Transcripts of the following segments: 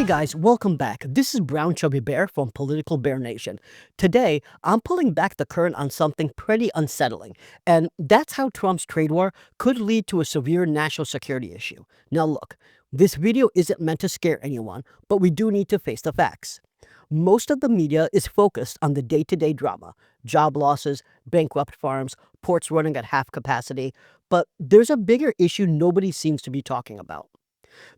guys, welcome back. This is Brown Chubby Bear from Political Bear Nation. Today, I'm pulling back the curtain on something pretty unsettling, and that's how Trump's trade war could lead to a severe national security issue. Now look, this video isn't meant to scare anyone, but we do need to face the facts. Most of the media is focused on the day-to-day drama, job losses, bankrupt farms, ports running at half capacity, but there's a bigger issue nobody seems to be talking about.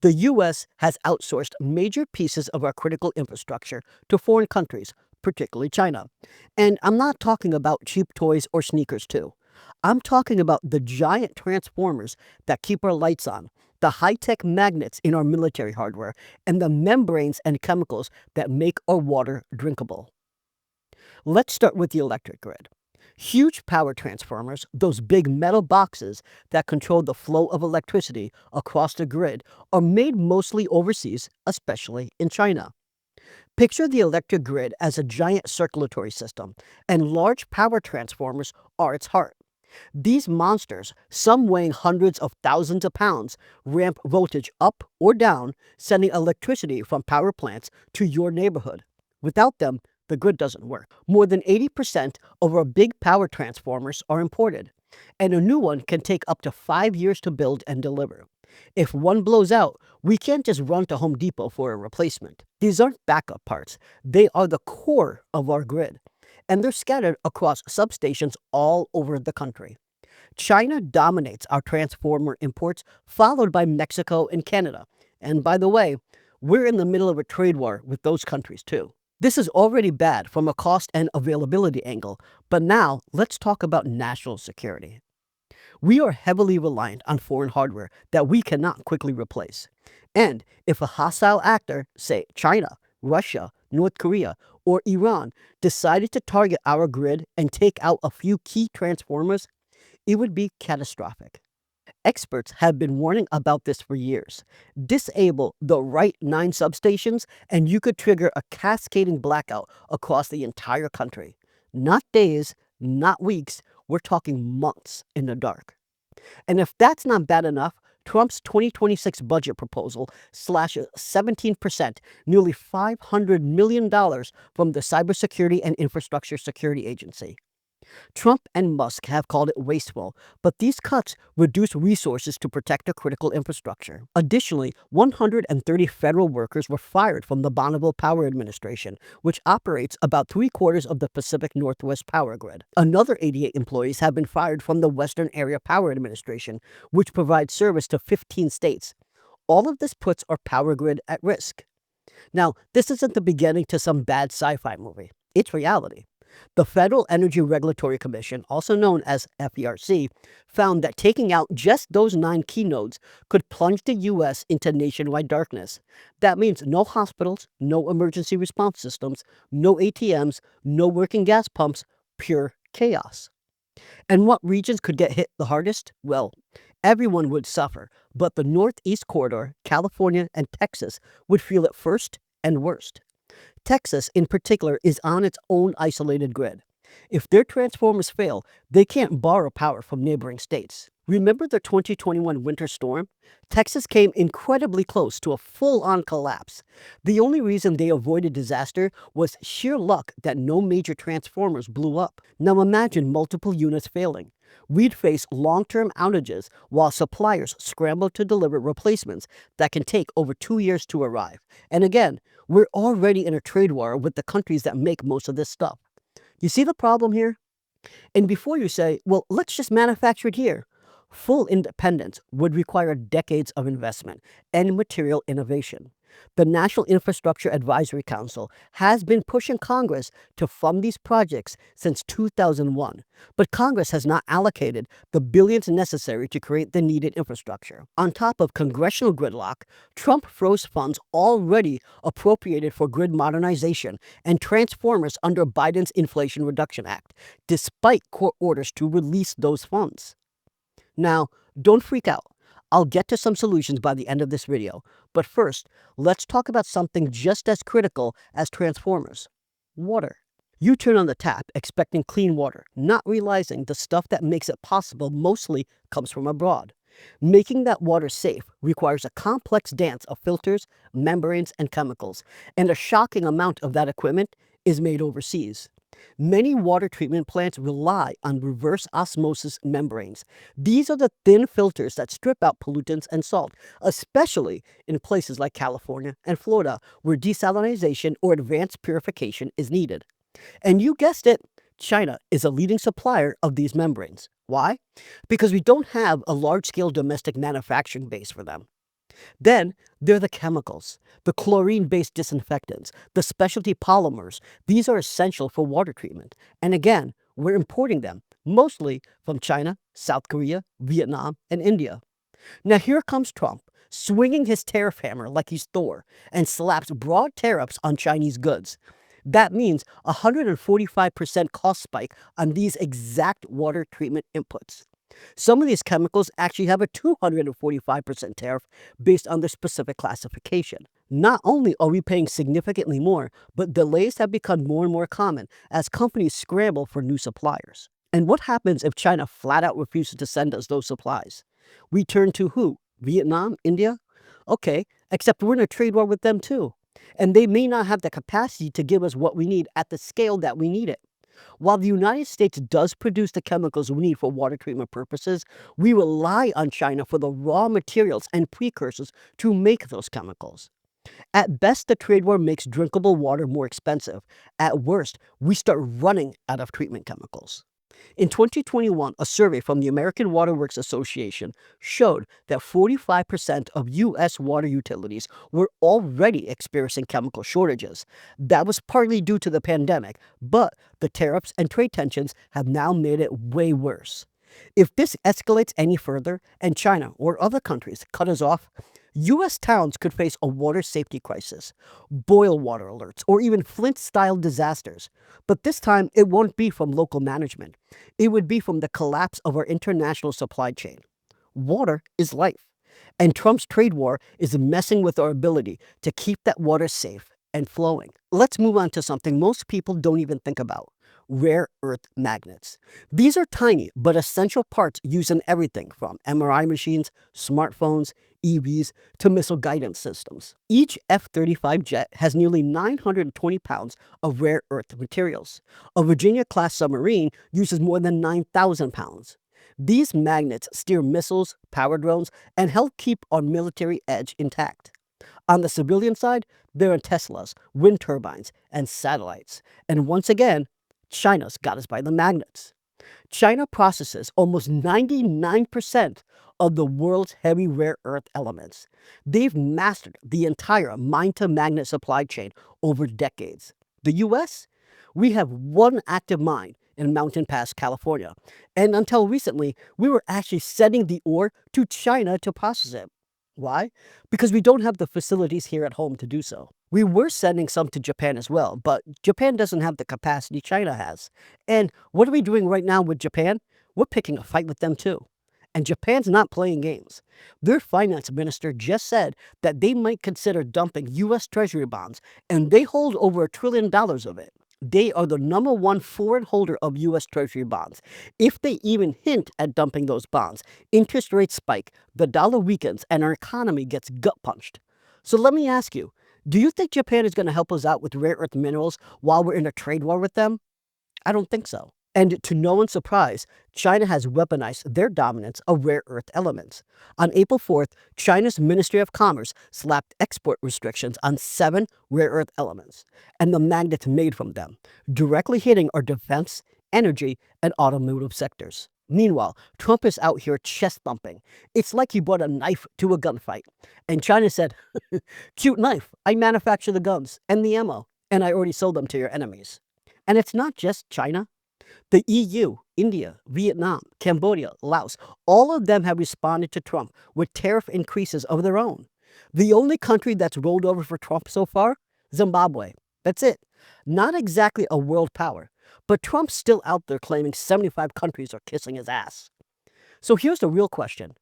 The U.S. has outsourced major pieces of our critical infrastructure to foreign countries, particularly China. And I'm not talking about cheap toys or sneakers, too. I'm talking about the giant transformers that keep our lights on, the high-tech magnets in our military hardware, and the membranes and chemicals that make our water drinkable. Let's start with the electric grid. Huge power transformers, those big metal boxes that control the flow of electricity across the grid, are made mostly overseas, especially in China. Picture the electric grid as a giant circulatory system, and large power transformers are its heart. These monsters, some weighing hundreds of thousands of pounds, ramp voltage up or down, sending electricity from power plants to your neighborhood. Without them, the grid doesn't work. More than 80% of our big power transformers are imported, and a new one can take up to 5 years to build and deliver. If one blows out, we can't just run to Home Depot for a replacement. These aren't backup parts. They are the core of our grid, and they're scattered across substations all over the country. China dominates our transformer imports, followed by Mexico and Canada. And by the way, we're in the middle of a trade war with those countries too. This is already bad from a cost and availability angle, but now let's talk about national security. We are heavily reliant on foreign hardware that we cannot quickly replace. And if a hostile actor, say China, Russia, North Korea, or Iran, decided to target our grid and take out a few key transformers, it would be catastrophic. Experts have been warning about this for years. Disable the right 9 substations and you could trigger a cascading blackout across the entire country. Not days, not weeks, we're talking months in the dark. And if that's not bad enough, Trump's 2026 budget proposal slashes 17%, nearly $500 million from the Cybersecurity and Infrastructure Security Agency. Trump and Musk have called it wasteful, but these cuts reduce resources to protect our critical infrastructure. Additionally, 130 federal workers were fired from the Bonneville Power Administration, which operates about 3/4 of the Pacific Northwest power grid. Another 88 employees have been fired from the Western Area Power Administration, which provides service to 15 states. All of this puts our power grid at risk. Now, this isn't the beginning to some bad sci-fi movie. It's reality. The Federal Energy Regulatory Commission, also known as FERC, found that taking out just those 9 key nodes could plunge the U.S. into nationwide darkness. That means no hospitals, no emergency response systems, no ATMs, no working gas pumps, pure chaos. And what regions could get hit the hardest? Well, everyone would suffer, but the Northeast Corridor, California, and Texas would feel it first and worst. Texas, in particular, is on its own isolated grid. If their transformers fail, they can't borrow power from neighboring states. Remember the 2021 winter storm? Texas came incredibly close to a full-on collapse. The only reason they avoided disaster was sheer luck that no major transformers blew up. Now imagine multiple units failing. We'd face long-term outages while suppliers scramble to deliver replacements that can take over 2 years to arrive. And again, we're already in a trade war with the countries that make most of this stuff. You see the problem here? And before you say, well, let's just manufacture it here, full independence would require decades of investment and material innovation. The National Infrastructure Advisory Council has been pushing Congress to fund these projects since 2001, but Congress has not allocated the billions necessary to create the needed infrastructure. On top of congressional gridlock, Trump froze funds already appropriated for grid modernization and transformers under Biden's Inflation Reduction Act, despite court orders to release those funds. Now, don't freak out. I'll get to some solutions by the end of this video, but first, let's talk about something just as critical as transformers: water. You turn on the tap expecting clean water, not realizing the stuff that makes it possible mostly comes from abroad. Making that water safe requires a complex dance of filters, membranes, and chemicals, and a shocking amount of that equipment is made overseas. Many water treatment plants rely on reverse osmosis membranes. These are the thin filters that strip out pollutants and salt, especially in places like California and Florida, where desalination or advanced purification is needed. And you guessed it, China is a leading supplier of these membranes. Why? Because we don't have a large scale domestic manufacturing base for them. Then there are the chemicals, the chlorine based disinfectants, the specialty polymers. These are essential for water treatment. And again, we're importing them, mostly from China, South Korea, Vietnam, and India. Now here comes Trump, swinging his tariff hammer like he's Thor, and slaps broad tariffs on Chinese goods. That means a 145% cost spike on these exact water treatment inputs. Some of these chemicals actually have a 245% tariff based on their specific classification. Not only are we paying significantly more, but delays have become more and more common as companies scramble for new suppliers. And what happens if China flat out refuses to send us those supplies? We turn to who? Vietnam? India? Okay, except we're in a trade war with them too. And they may not have the capacity to give us what we need at the scale that we need it. While the United States does produce the chemicals we need for water treatment purposes, we rely on China for the raw materials and precursors to make those chemicals. At best, the trade war makes drinkable water more expensive. At worst, we start running out of treatment chemicals. In 2021, a survey from the American Water Works Association showed that 45% of U.S. water utilities were already experiencing chemical shortages. That was partly due to the pandemic, but the tariffs and trade tensions have now made it way worse. If this escalates any further and China or other countries cut us off, U.S. towns could face a water safety crisis, boil water alerts, or even Flint-style disasters. But this time, it won't be from local management. It would be from the collapse of our international supply chain. Water is life, and Trump's trade war is messing with our ability to keep that water safe and flowing. Let's move on to something most people don't even think about: rare earth magnets. These are tiny but essential parts used in everything from MRI machines, smartphones, EVs, to missile guidance systems. Each F-35 jet has nearly 920 pounds of rare earth materials. A Virginia-class submarine uses more than 9,000 pounds. These magnets steer missiles, power drones, and help keep our military edge intact. On the civilian side, there are Teslas, wind turbines, and satellites. And once again, China's got us by the magnets. China processes almost 99% of the world's heavy rare earth elements. They've mastered the entire mine-to-magnet supply chain over decades. The U.S.? We have one active mine in Mountain Pass, California. And until recently, we were actually sending the ore to China to process it. Why? Because we don't have the facilities here at home to do so. We were sending some to Japan as well, but Japan doesn't have the capacity China has. And what are we doing right now with Japan? We're picking a fight with them too. And Japan's not playing games. Their finance minister just said that they might consider dumping U.S. Treasury bonds, and they hold over $1 trillion of it. They are the number one foreign holder of U.S. Treasury bonds. If they even hint at dumping those bonds, interest rates spike, the dollar weakens, and our economy gets gut punched. So let me ask you, do you think Japan is going to help us out with rare earth minerals while we're in a trade war with them? I don't think so. And to no one's surprise, China has weaponized their dominance of rare earth elements. On April 4th, China's Ministry of Commerce slapped export restrictions on 7 rare earth elements and the magnets made from them, directly hitting our defense, energy, and automotive sectors. Meanwhile, Trump is out here chest thumping. It's like he brought a knife to a gunfight. And China said, "Cute knife. I manufacture the guns and the ammo, and I already sold them to your enemies." And it's not just China. The EU, India, Vietnam, Cambodia, Laos, all of them have responded to Trump with tariff increases of their own. The only country that's rolled over for Trump so far? Zimbabwe. That's it. Not exactly a world power, but Trump's still out there claiming 75 countries are kissing his ass. So here's the real question.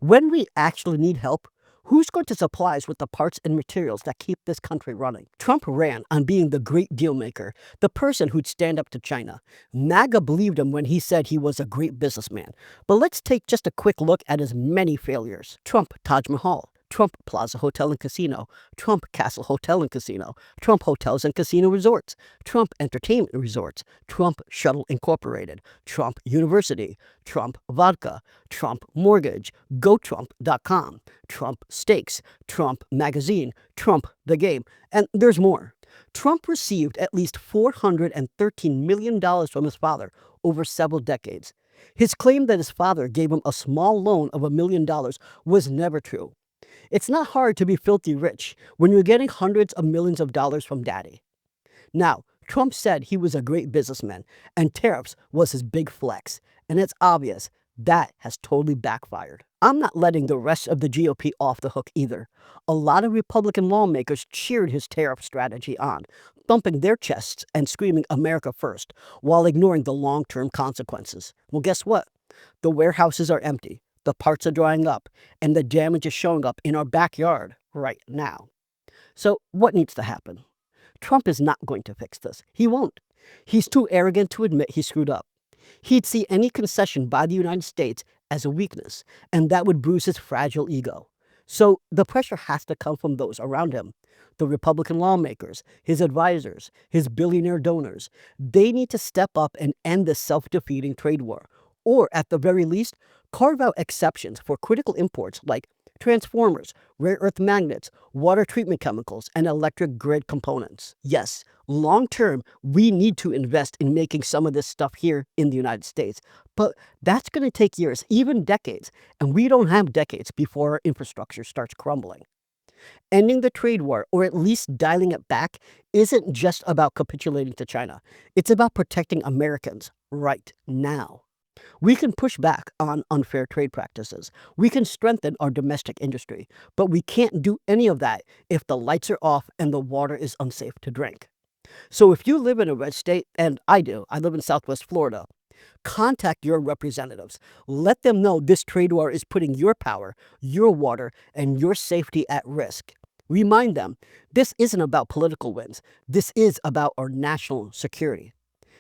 When we actually need help, Who's going to supply us with the parts and materials that keep this country running? Trump ran on being the great deal maker, the person who'd stand up to China. MAGA believed him when he said he was a great businessman. But let's take just a quick look at his many failures. Trump Taj Mahal, Trump Plaza Hotel and Casino, Trump Castle Hotel and Casino, Trump Hotels and Casino Resorts, Trump Entertainment Resorts, Trump Shuttle Incorporated, Trump University, Trump Vodka, Trump Mortgage, GoTrump.com, Trump Steaks, Trump Magazine, Trump The Game, and there's more. Trump received at least $413 million from his father over several decades. His claim that his father gave him a small loan of $1 million was never true. It's not hard to be filthy rich when you're getting hundreds of millions of dollars from daddy. Now, Trump said he was a great businessman and tariffs was his big flex, and it's obvious that has totally backfired. I'm not letting the rest of the GOP off the hook either. A lot of Republican lawmakers cheered his tariff strategy on, thumping their chests and screaming America first, while ignoring the long-term consequences. Well, guess what? The warehouses are empty. The parts are drying up, and the damage is showing up in our backyard right now. So what needs to happen? Trump is not going to fix this. He won't. He's too arrogant to admit he screwed up. He'd see any concession by the United States as a weakness, and that would bruise his fragile ego. So the pressure has to come from those around him. The Republican lawmakers, his advisors, his billionaire donors. They need to step up and end this self-defeating trade war. Or, at the very least, carve out exceptions for critical imports like transformers, rare earth magnets, water treatment chemicals, and electric grid components. Yes, long-term, we need to invest in making some of this stuff here in the United States. But that's going to take years, even decades, and we don't have decades before our infrastructure starts crumbling. Ending the trade war, or at least dialing it back, isn't just about capitulating to China. It's about protecting Americans right now. We can push back on unfair trade practices. We can strengthen our domestic industry, but we can't do any of that if the lights are off and the water is unsafe to drink. So if you live in a red state, and I do, I live in Southwest Florida, contact your representatives. Let them know this trade war is putting your power, your water, and your safety at risk. Remind them, this isn't about political wins. This is about our national security.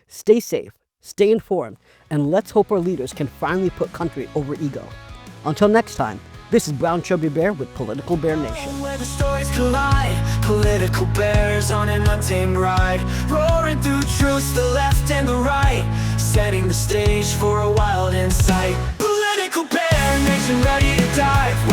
Stay safe. Stay informed, and let's hope our leaders can finally put country over ego. Until next time, this is Brown Chubby Bear with Political Bear Nation. Where the stories collide, political bears on an untamed ride, roaring through truths, the left and the right, setting the stage for a wild insight. Political Bear Nation ready to dive.